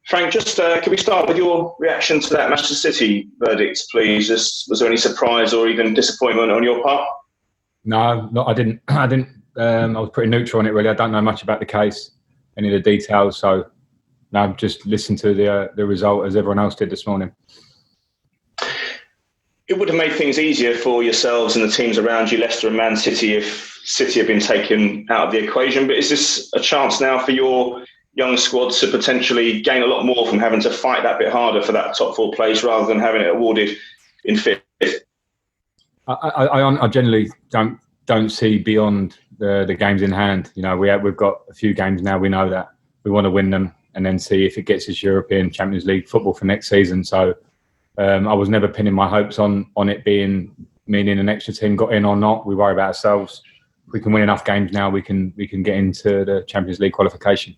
Frank, just can we start with your reaction to that Manchester City verdict, please? Was there any surprise or even disappointment on your part? No, I didn't. I was pretty neutral on it, really. I don't know much about the case, any of the details. So, no, I've just listened to the result as everyone else did this morning. It would have made things easier for yourselves and the teams around you, Leicester and Man City, if City had been taken out of the equation. But is this a chance now for your young squad to potentially gain a lot more from having to fight that bit harder for that top 4 place rather than having it awarded in 5th? I generally don't see beyond the games in hand. You know, we've got a few games now. We know that we want to win them and then see if it gets us European Champions League football for next season. So I was never pinning my hopes on it being meaning an extra team got in or not. We worry about ourselves. If we can win enough games now, we can get into the Champions League qualification.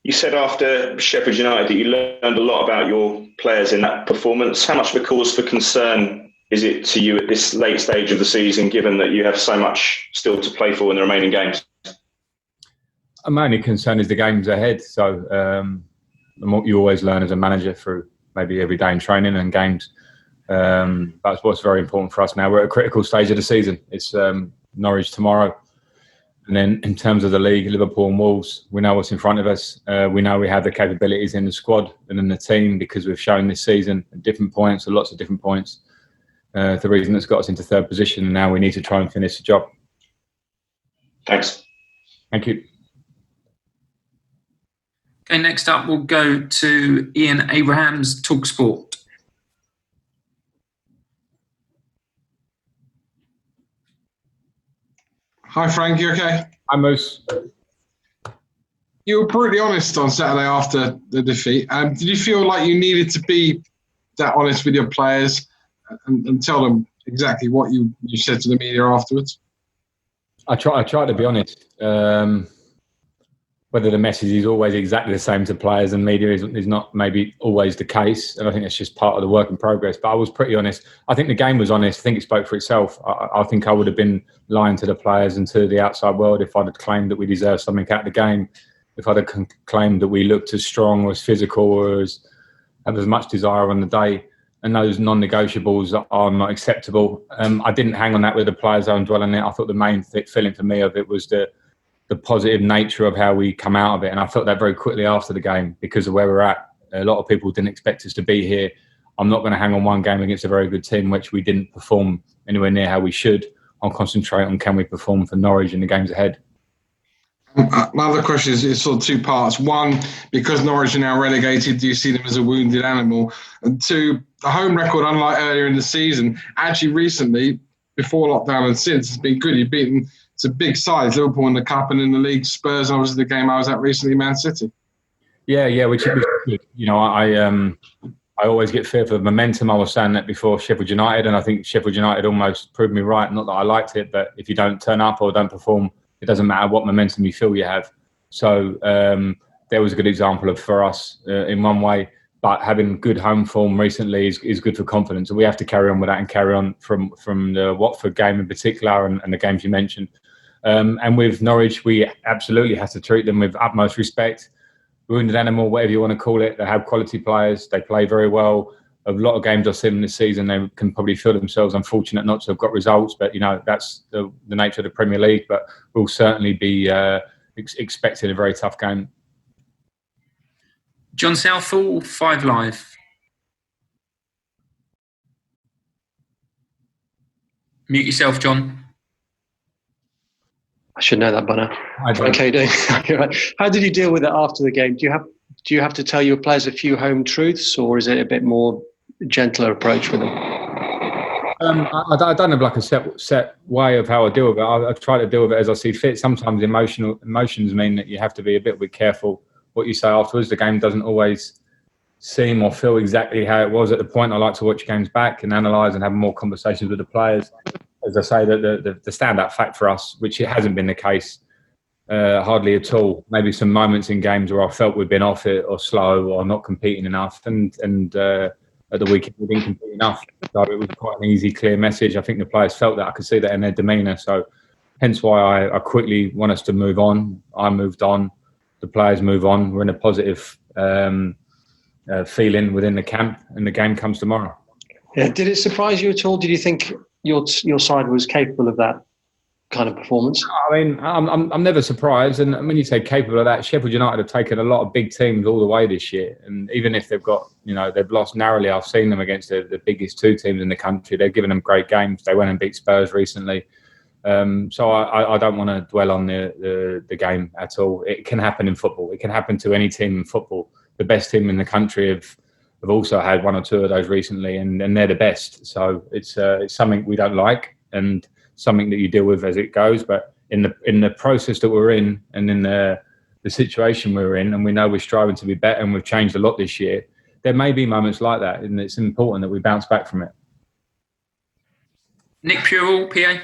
You said after Sheffield United that you learned a lot about your players in that performance. How much of a cause for concern is it to you at this late stage of the season, given that you have so much still to play for in the remaining games? My only concern is the games ahead. So you always learn as a manager through maybe every day in training and games. That's what's very important for us now. We're at a critical stage of the season. It's Norwich tomorrow. And then in terms of the league, Liverpool and Wolves, we know what's in front of us. We know we have the capabilities in the squad and in the team because we've shown this season at different points, at lots of different points, the reason that's got us into 3rd position. And now we need to try and finish the job. Thanks. Thank you. Okay, next up we'll go to Ian Abrahams, TalkSport. Hi Frank, you okay? Hi Moose. You were brutally honest on Saturday after the defeat. Did you feel like you needed to be that honest with your players and tell them exactly what you said to the media afterwards? I try to be honest. Whether the message is always exactly the same to players and media is not maybe always the case. And I think it's just part of the work in progress. But I was pretty honest. I think the game was honest. I think it spoke for itself. I think I would have been lying to the players and to the outside world if I'd have claimed that we deserved something out of the game. If I'd have claimed that we looked as strong or as physical or had as much desire on the day. And those non-negotiables are not acceptable. I didn't hang on that with the players. I dwell on it. I thought the main feeling for me of it was the positive nature of how we come out of it. And I felt that very quickly after the game because of where we're at. A lot of people didn't expect us to be here. I'm not going to hang on one game against a very good team, which we didn't perform anywhere near how we should. I'll concentrate on can we perform for Norwich in the games ahead. My other question is sort of 2 parts. 1, because Norwich are now relegated, do you see them as a wounded animal? And 2, the home record, unlike earlier in the season, actually recently, before lockdown and since, has been good. You've beaten some big sides, Liverpool in the Cup and in the league, Spurs, and obviously the game I was at recently, Man City. Yeah, which is good. You know, I always get fearful of momentum. I was saying that before Sheffield United, and I think Sheffield United almost proved me right. Not that I liked it, but if you don't turn up or don't perform, it doesn't matter what momentum you feel you have. So there was a good example for us in one way. But having good home form recently is good for confidence. And we have to carry on with that and carry on from the Watford game in particular and the games you mentioned. And with Norwich, we absolutely have to treat them with utmost respect. Wounded animal, whatever you want to call it. They have quality players. They play very well. A lot of games I've seen this season, they can probably feel themselves unfortunate not to have got results. But, you know, that's the nature of the Premier League. But we'll certainly be expecting a very tough game. John Southall, 5 Live. Mute yourself, John. I should know that by now. Okay, how did you deal with it after the game? Do you have to tell your players a few home truths, or is it a bit more gentler approach with them? I don't have like a set way of how I deal with it. I try to deal with it as I see fit. Sometimes emotions mean that you have to be a bit careful what you say afterwards. The game doesn't always seem or feel exactly how it was at the point. I like to watch games back and analyse and have more conversations with the players. As I say, the stand-up fact for us, which it hasn't been the case hardly at all. Maybe some moments in games where I felt we'd been off it or slow or not competing enough. And at the weekend, we didn't compete enough. So it was quite an easy, clear message. I think the players felt that. I could see that in their demeanour. So hence why I quickly want us to move on. I moved on. The players move on. We're in a positive feeling within the camp, and the game comes tomorrow. Yeah. Did it surprise you at all? Did you think your side was capable of that kind of performance? I mean, I'm never surprised. And when you say capable of that, Sheffield United have taken a lot of big teams all the way this year. And even if they've got, they've lost narrowly, I've seen them against the biggest two teams in the country. They've given them great games. They went and beat Spurs recently. So I don't want to dwell on the game at all. It can happen in football. It can happen to any team in football. The best team in the country have also had one or two of those recently, and they're the best. So it's something we don't like, and something that you deal with as it goes. But in the process that we're in, and in the situation we're in, and we know we're striving to be better, and we've changed a lot this year, there may be moments like that, and it's important that we bounce back from it. Nick Purell, PA.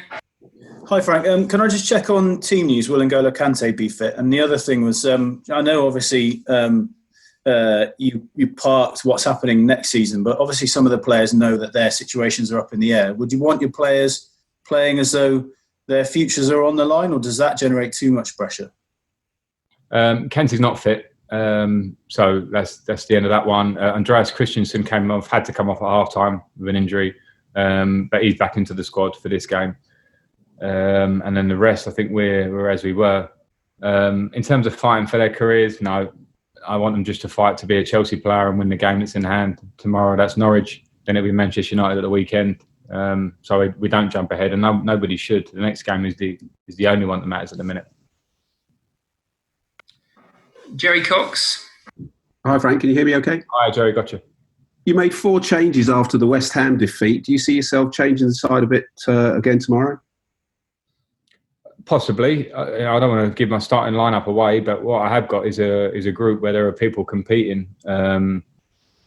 Hi, Frank. Can I just check on team news? Will N'Golo Kante be fit? And the other thing was, I know obviously you parked what's happening next season, but obviously some of the players know that their situations are up in the air. Would you want your players playing as though their futures are on the line, or does that generate too much pressure? Kante's not fit, so that's the end of that one. Andreas Christensen had to come off at half-time with an injury, but he's back into the squad for this game. And then the rest, I think we're as we were. In terms of fighting for their careers, no, I want them just to fight to be a Chelsea player and win the game that's in hand. Tomorrow, that's Norwich. Then it'll be Manchester United at the weekend. So we don't jump ahead, and nobody should. The next game is the only one that matters at the minute. Jerry Cox. Hi, Frank. Can you hear me okay? Hi, Jerry. Gotcha. You made 4 changes after the West Ham defeat. Do you see yourself changing the side a bit again tomorrow? Possibly. I don't want to give my starting lineup away, but what I have got is a group where there are people competing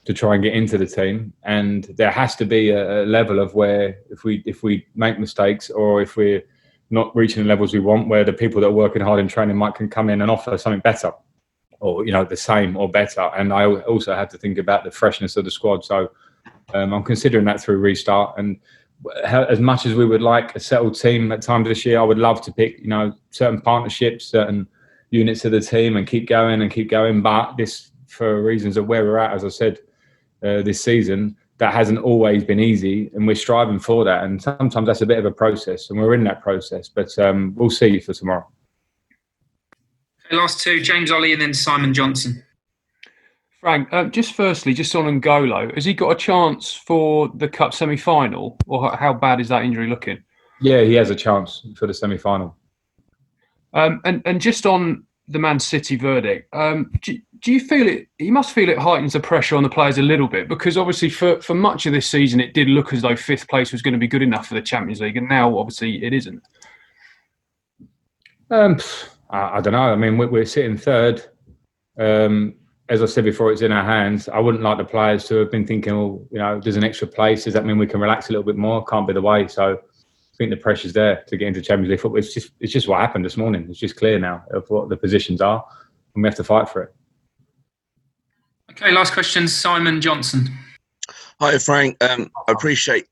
to try and get into the team, and there has to be a level of where if we make mistakes, or if we're not reaching the levels we want, where the people that are working hard in training can come in and offer something better, or the same or better. And I also have to think about the freshness of the squad. So I'm considering that through restart. And as much as we would like a settled team at times this year, I would love to pick, certain partnerships, certain units of the team, and keep going. But this, for reasons of where we're at, as I said, this season, that hasn't always been easy, and we're striving for that. And sometimes that's a bit of a process, and we're in that process. But we'll see for tomorrow. Okay, last 2, James Ollie and then Simon Johnson. Frank, just firstly, just on N'Golo, has he got a chance for the Cup semi-final, or how bad is that injury looking? Yeah, he has a chance for the semi-final. And just on the Man City verdict, do you feel it? You must feel it heightens the pressure on the players a little bit, because obviously for much of this season it did look as though 5th place was going to be good enough for the Champions League, and now obviously it isn't. I don't know. I mean, we're sitting 3rd. As I said before, it's in our hands. I wouldn't like the players to have been thinking, there's an extra place. Does that mean we can relax a little bit more? Can't be the way. So I think the pressure's there to get into Champions League football. It's just what happened this morning. It's just clear now of what the positions are, and we have to fight for it. Okay, last question, Simon Johnson. Hi, Frank. I appreciate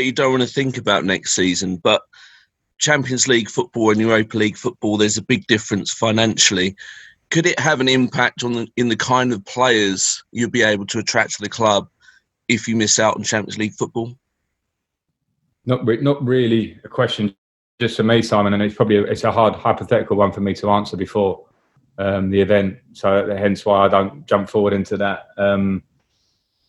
you don't want to think about next season, but Champions League football and Europa League football, there's a big difference financially. Could it have an impact in the kind of players you'll be able to attract to the club if you miss out on Champions League football? Not really a question just for me, Simon, and it's a hard hypothetical one for me to answer before the event. So hence why I don't jump forward into that.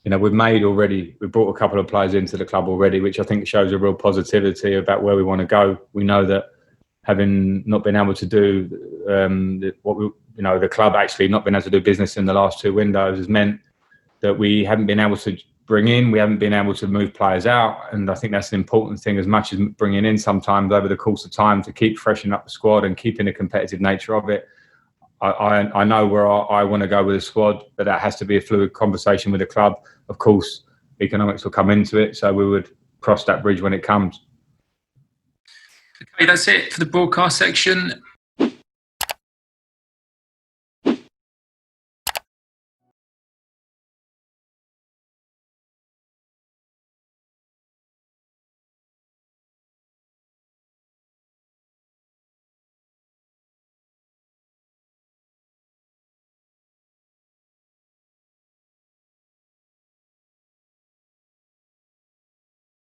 We've brought a couple of players into the club already, which I think shows a real positivity about where we want to go. We know that having not been able to do the club actually not been able to do business in the last 2 windows has meant that we haven't been able to bring in, we haven't been able to move players out. And I think that's an important thing, as much as bringing in sometimes over the course of time, to keep freshening up the squad and keeping the competitive nature of it. I know where I want to go with the squad, but that has to be a fluid conversation with the club. Of course, economics will come into it, so we would cross that bridge when it comes. Okay, that's it for the broadcast section.